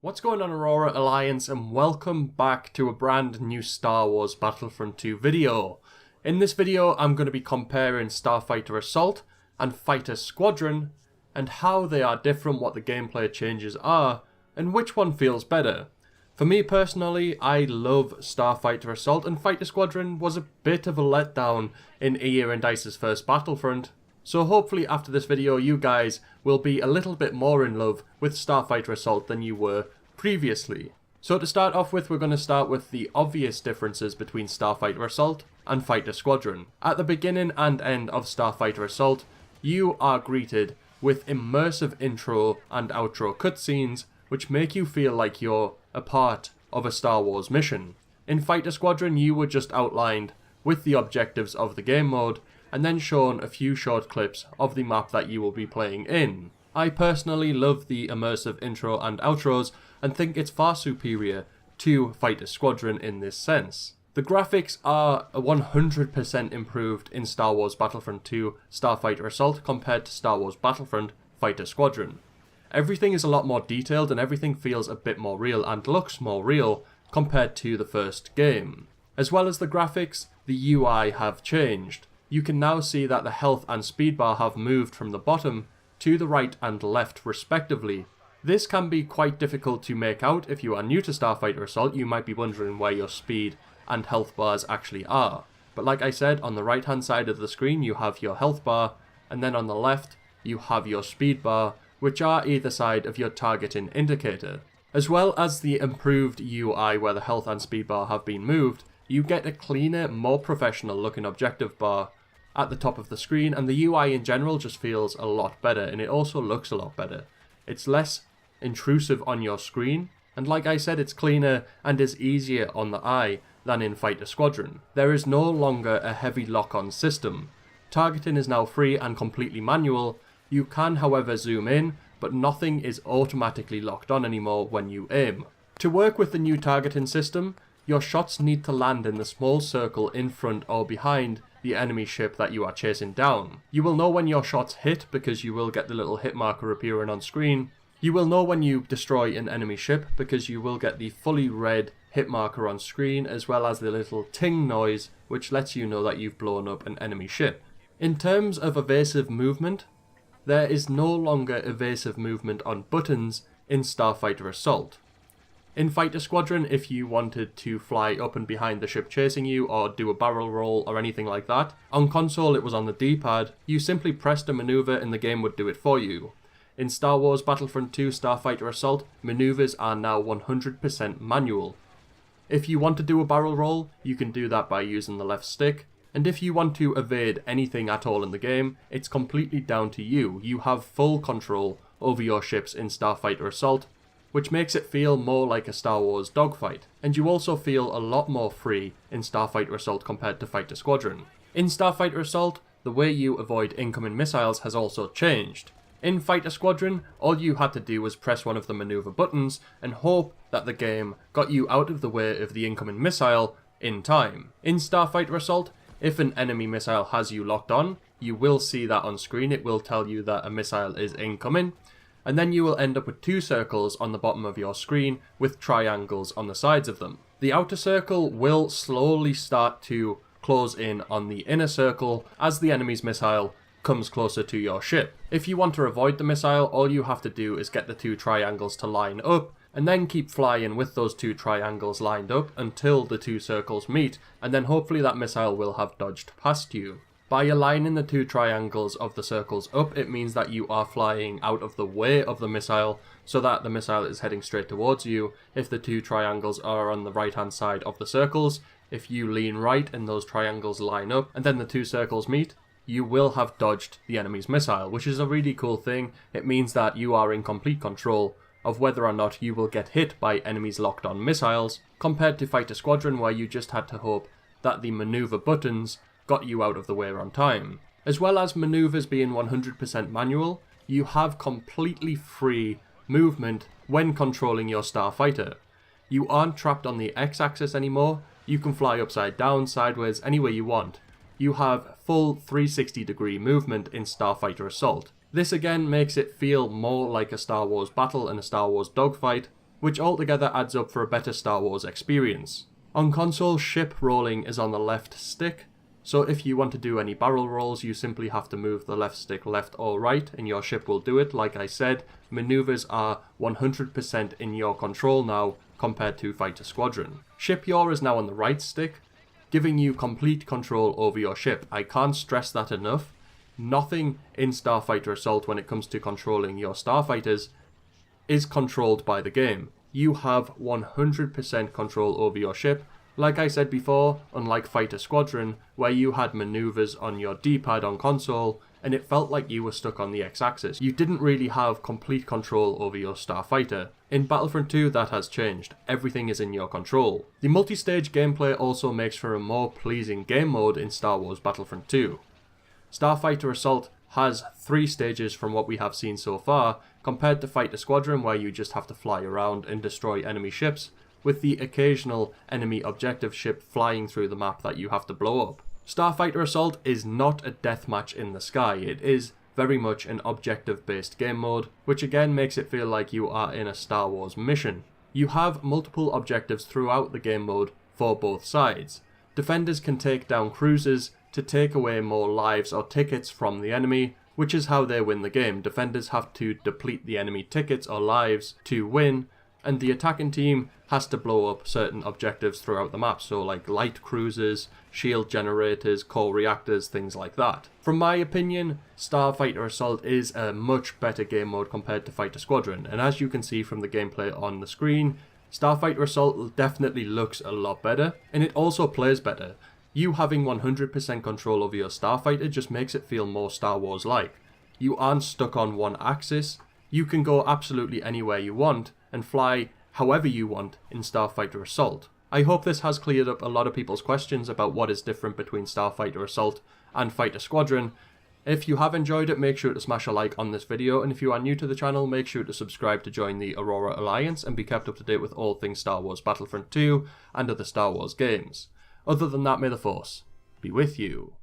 What's going on, Aurora Alliance, and welcome back to a brand new Star Wars Battlefront 2 video. In this video I'm going to be comparing Starfighter Assault and Fighter Squadron and how they are different, what the gameplay changes are, and which one feels better. For me personally, I love Starfighter Assault, and Fighter Squadron was a bit of a letdown in EA and DICE's first Battlefront. So hopefully after this video you guys will be a little bit more in love with Starfighter Assault than you were previously. So to start off with, we're going to start with the obvious differences between Starfighter Assault and Fighter Squadron. At the beginning and end of Starfighter Assault, you are greeted with immersive intro and outro cutscenes which make you feel like you're a part of a Star Wars mission. In Fighter Squadron you were just outlined with the objectives of the game mode and then shown a few short clips of the map that you will be playing in. I personally love the immersive intro and outros and think it's far superior to Fighter Squadron in this sense. The graphics are 100% improved in Star Wars Battlefront 2 Starfighter Assault compared to Star Wars Battlefront Fighter Squadron. Everything is a lot more detailed and everything feels a bit more real and looks more real compared to the first game. As well as the graphics, the UI have changed. You can now see that the health and speed bar have moved from the bottom to the right and left respectively. This can be quite difficult to make out. If you are new to Starfighter Assault, you might be wondering where your speed and health bars actually are. But like I said, on the right hand side of the screen you have your health bar, and then on the left you have your speed bar, which are either side of your targeting indicator. As well as the improved UI where the health and speed bar have been moved, you get a cleaner, more professional looking objective bar at the top of the screen, and the UI in general just feels a lot better, and it also looks a lot better. It's less intrusive on your screen, and like I said, it's cleaner and is easier on the eye than in Fighter Squadron. There is no longer a heavy lock-on system. Targeting is now free and completely manual. You can however zoom in, but nothing is automatically locked on anymore when you aim. To work with the new targeting system, your shots need to land in the small circle in front or behind the enemy ship that you are chasing down. You will know when your shots hit because you will get the little hit marker appearing on screen. You will know when you destroy an enemy ship because you will get the fully red hit marker on screen, as well as the little ting noise which lets you know that you've blown up an enemy ship. In terms of evasive movement, there is no longer evasive movement on buttons in Starfighter Assault. In Fighter Squadron, if you wanted to fly up and behind the ship chasing you or do a barrel roll or anything like that, on console it was on the D-pad. You simply pressed a maneuver and the game would do it for you. In Star Wars Battlefront 2 Starfighter Assault, maneuvers are now 100% manual. If you want to do a barrel roll, you can do that by using the left stick, and if you want to evade anything at all in the game, it's completely down to you. You have full control over your ships in Starfighter Assault, which makes it feel more like a Star Wars dogfight. And you also feel a lot more free in Starfighter Assault compared to Fighter Squadron. In Starfighter Assault, the way you avoid incoming missiles has also changed. In Fighter Squadron, all you had to do was press one of the maneuver buttons and hope that the game got you out of the way of the incoming missile in time. In Starfighter Assault, if an enemy missile has you locked on, you will see that on screen. It will tell you that a missile is incoming, and then you will end up with two circles on the bottom of your screen with triangles on the sides of them. The outer circle will slowly start to close in on the inner circle as the enemy's missile comes closer to your ship. If you want to avoid the missile, all you have to do is get the two triangles to line up and then keep flying with those two triangles lined up until the two circles meet, and then hopefully that missile will have dodged past you. By aligning the two triangles of the circles up, it means that you are flying out of the way of the missile so that the missile is heading straight towards you. If the two triangles are on the right hand side of the circles, if you lean right and those triangles line up and then the two circles meet, you will have dodged the enemy's missile, which is a really cool thing. It means that you are in complete control of whether or not you will get hit by enemies locked on missiles, compared to Fighter Squadron where you just had to hope that the maneuver buttons got you out of the way on time. As well as maneuvers being 100% manual, you have completely free movement when controlling your Starfighter. You aren't trapped on the X-axis anymore. You can fly upside down, sideways, anywhere you want. You have full 360 degree movement in Starfighter Assault. This again makes it feel more like a Star Wars battle and a Star Wars dogfight, which altogether adds up for a better Star Wars experience. On console, ship rolling is on the left stick, so if you want to do any barrel rolls, you simply have to move the left stick left or right, and your ship will do it. Like I said, maneuvers are 100% in your control now, compared to Fighter Squadron. Ship yaw is now on the right stick, giving you complete control over your ship. I can't stress that enough. Nothing in Starfighter Assault when it comes to controlling your starfighters is controlled by the game. You have 100% control over your ship. Like I said before, unlike Fighter Squadron, where you had maneuvers on your D-pad on console, and it felt like you were stuck on the X-axis. You didn't really have complete control over your starfighter. In Battlefront 2, that has changed. Everything is in your control. The multi-stage gameplay also makes for a more pleasing game mode in Star Wars Battlefront 2. Starfighter Assault has 3 stages from what we have seen so far, compared to Fighter Squadron, where you just have to fly around and destroy enemy ships, with the occasional enemy objective ship flying through the map that you have to blow up. Starfighter Assault is not a deathmatch in the sky. It is very much an objective-based game mode, which again makes it feel like you are in a Star Wars mission. You have multiple objectives throughout the game mode for both sides. Defenders can take down cruisers to take away more lives or tickets from the enemy, which is how they win the game. Defenders have to deplete the enemy tickets or lives to win, and the attacking team has to blow up certain objectives throughout the map, so like light cruisers, shield generators, core reactors, things like that. From my opinion, Starfighter Assault is a much better game mode compared to Fighter Squadron, and as you can see from the gameplay on the screen, Starfighter Assault definitely looks a lot better, and it also plays better. You having 100% control over your starfighter just makes it feel more Star Wars-like. You aren't stuck on one axis, you can go absolutely anywhere you want, and fly however you want in Starfighter Assault. I hope this has cleared up a lot of people's questions about what is different between Starfighter Assault and Fighter Squadron. If you have enjoyed it, make sure to smash a like on this video, and if you are new to the channel, make sure to subscribe to join the Aurora Alliance and be kept up to date with all things Star Wars Battlefront 2 and other Star Wars games. Other than that, may the Force be with you.